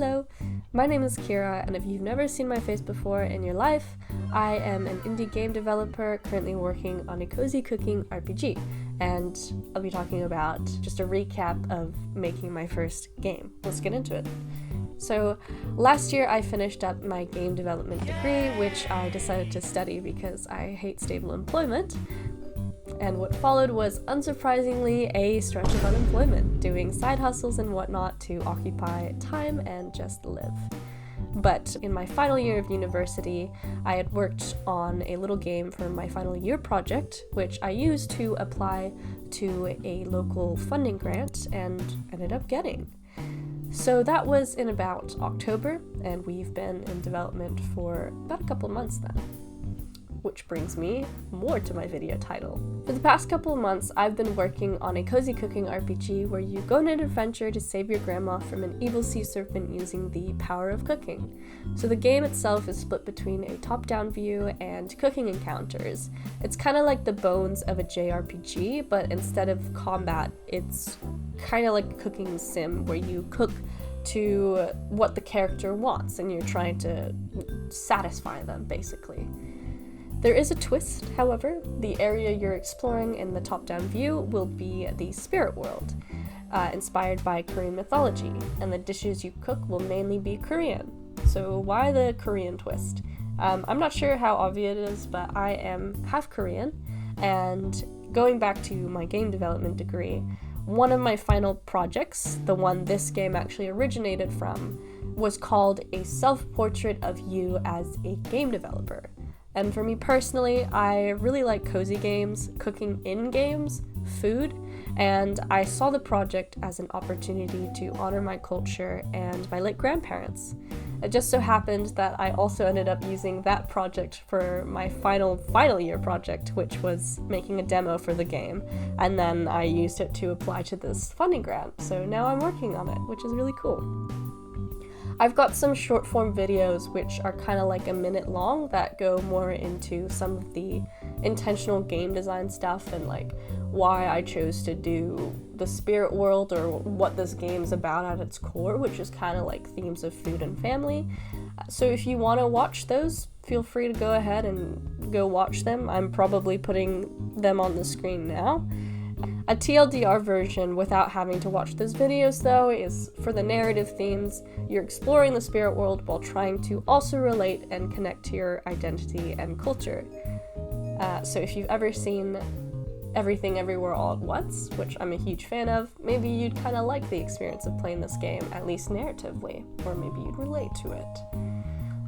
Hello, my name is Kira, and if you've never seen my face before in your life, I am an indie game developer currently working on a cozy cooking RPG, and I'll be talking about just a recap of making my first game. Let's get into it. So, last year I finished up my game development degree, which I decided to study because I hate stable employment. And what followed was, unsurprisingly, a stretch of unemployment, doing side hustles and whatnot to occupy time and just live. But in my final year of university, I had worked on a little game for my final year project, which I used to apply to a local funding grant and ended up getting. So that was in about October, and we've been in development for about a couple months then. Which brings me more to my video title. For the past couple of months, I've been working on a cozy cooking RPG where you go on an adventure to save your grandma from an evil sea serpent using the power of cooking. So the game itself is split between a top-down view and cooking encounters. It's kind of like the bones of a JRPG, but instead of combat, it's kind of like a cooking sim where you cook to what the character wants and you're trying to satisfy them, basically. There is a twist, however. The area you're exploring in the top-down view will be the spirit world, inspired by Korean mythology, and the dishes you cook will mainly be Korean. So why the Korean twist? I'm not sure how obvious it is, but I am half Korean, and going back to my game development degree, one of my final projects, the one this game actually originated from, was called A Self-Portrait of You as a Game Developer. And for me personally, I really like cozy games, cooking in games, food, and I saw the project as an opportunity to honor my culture and my late grandparents. It just so happened that I also ended up using that project for my final year project, which was making a demo for the game, and then I used it to apply to this funding grant, so now I'm working on it, which is really cool. I've got some short form videos which are kind of like a minute long that go more into some of the intentional game design stuff and like why I chose to do the spirit world or what this game's about at its core, which is kind of like themes of food and family. So if you want to watch those, feel free to go ahead and go watch them. I'm probably putting them on the screen now. A TLDR version without having to watch those videos, though, is for the narrative themes. You're exploring the spirit world while trying to also relate and connect to your identity and culture. So if you've ever seen Everything Everywhere All at Once, which I'm a huge fan of, maybe you'd kind of like the experience of playing this game, at least narratively, or maybe you'd relate to it.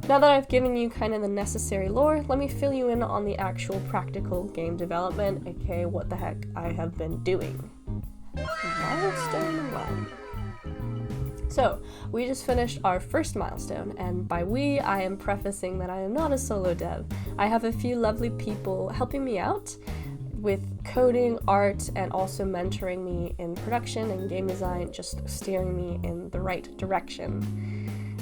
Now that I've given you kind of the necessary lore, let me fill you in on the actual practical game development, aka what the heck I have been doing. Milestone 1. So, we just finished our first milestone, and by we, I am prefacing that I am not a solo dev. I have a few lovely people helping me out with coding, art, and also mentoring me in production and game design, just steering me in the right direction.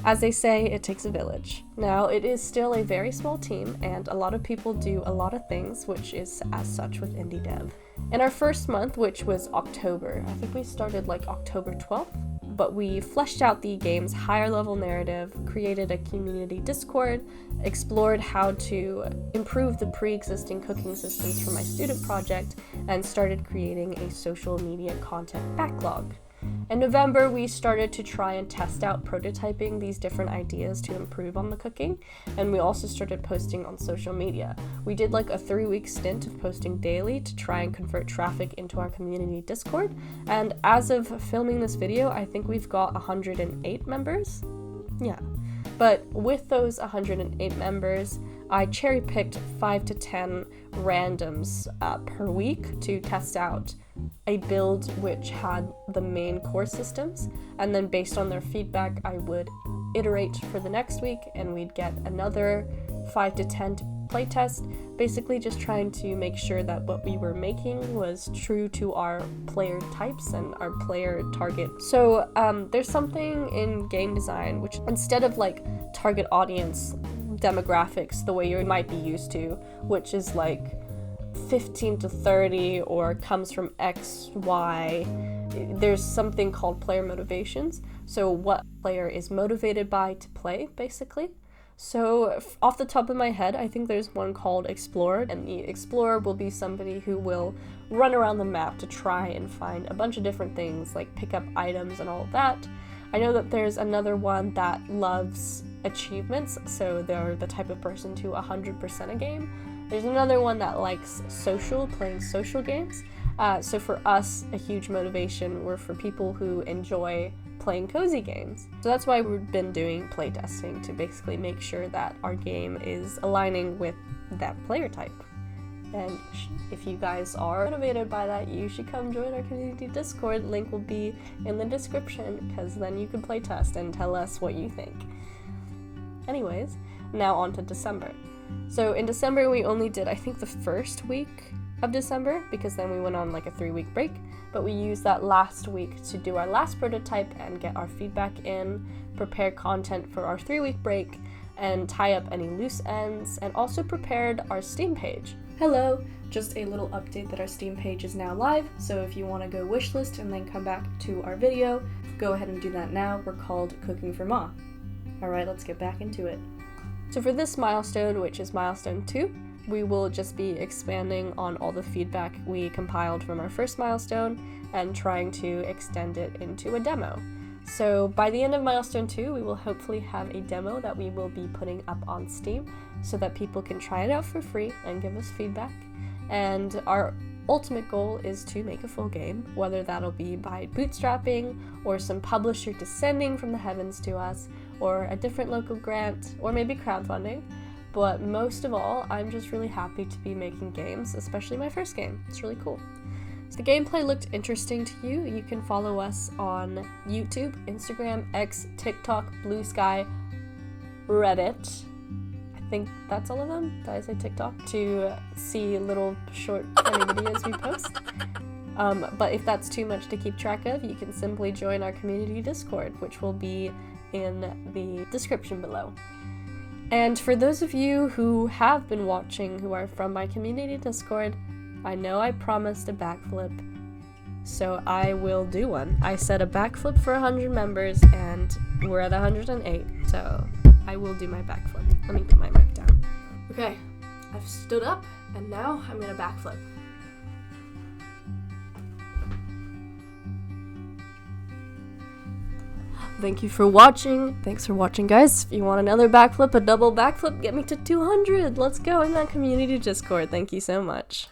As they say, it takes a village. Now, it is still a very small team, and a lot of people do a lot of things, which is as such with indie dev. In our first month, which was October, I think we started like October 12th, but we fleshed out the game's higher level narrative, created a community Discord, explored how to improve the pre-existing cooking systems for my student project, and started creating a social media content backlog. In November, we started to try and test out prototyping these different ideas to improve on the cooking, and we also started posting on social media. We did like a 3-week stint of posting daily to try and convert traffic into our community Discord, and as of filming this video, I think we've got 108 members? Yeah. But with those 108 members, I cherry-picked 5 to 10 randoms per week to test out a build which had the main core systems, and then based on their feedback I would iterate for the next week and we'd get another 5 to 10 to playtest, basically just trying to make sure that what we were making was true to our player types and our player target. So there's something in game design which, instead of like target audience demographics the way you might be used to, which is like 15 to 30 or comes from X, Y, there's something called player motivations. So what player is motivated by to play, basically. So off the top of my head, I think there's one called Explorer, and the Explorer will be somebody who will run around the map to try and find a bunch of different things, like pick up items and all of that. I know that there's another one that loves achievements, so they're the type of person to 100% a game. There's another one that likes playing social games. So for us, a huge motivation were for people who enjoy playing cozy games. So that's why we've been doing playtesting, to basically make sure that our game is aligning with that player type. And if you guys are motivated by that, you should come join our community Discord. Link will be in the description, because then you can playtest and tell us what you think. Anyways, now on to December. So in December we only did, I think, the first week of December, because then we went on like a 3-week break, but we used that last week to do our last prototype and get our feedback in, prepare content for our 3-week break, and tie up any loose ends, and also prepared our Steam page. Hello! Just a little update that our Steam page is now live, so if you want to go wishlist and then come back to our video, go ahead and do that now. We're called Cooking for Ma. Alright, let's get back into it. So for this milestone, which is milestone 2, we will just be expanding on all the feedback we compiled from our first milestone and trying to extend it into a demo. So by the end of milestone 2, we will hopefully have a demo that we will be putting up on Steam so that people can try it out for free and give us feedback. And our ultimate goal is to make a full game, whether that'll be by bootstrapping or some publisher descending from the heavens to us, or a different local grant, or maybe crowdfunding. But most of all, I'm just really happy to be making games, especially my first game. It's really cool. So the gameplay looked interesting to you. You can follow us on YouTube, Instagram, X, TikTok, Blue Sky, Reddit. I think that's all of them. Did I say TikTok? To see little short funny videos we post. But if that's too much to keep track of, you can simply join our community Discord, which will be in the description below. And for those of you who have been watching who are from my community Discord, I know I promised a backflip, so I will do one. I said a backflip for 100 members, and we're at 108, so I will do my backflip. Let me put my mic down. Okay, I've stood up, and now I'm gonna backflip. Thank you for watching. Thanks for watching, guys. If you want another backflip, a double backflip, get me to 200. Let's go in that community Discord. Thank you so much.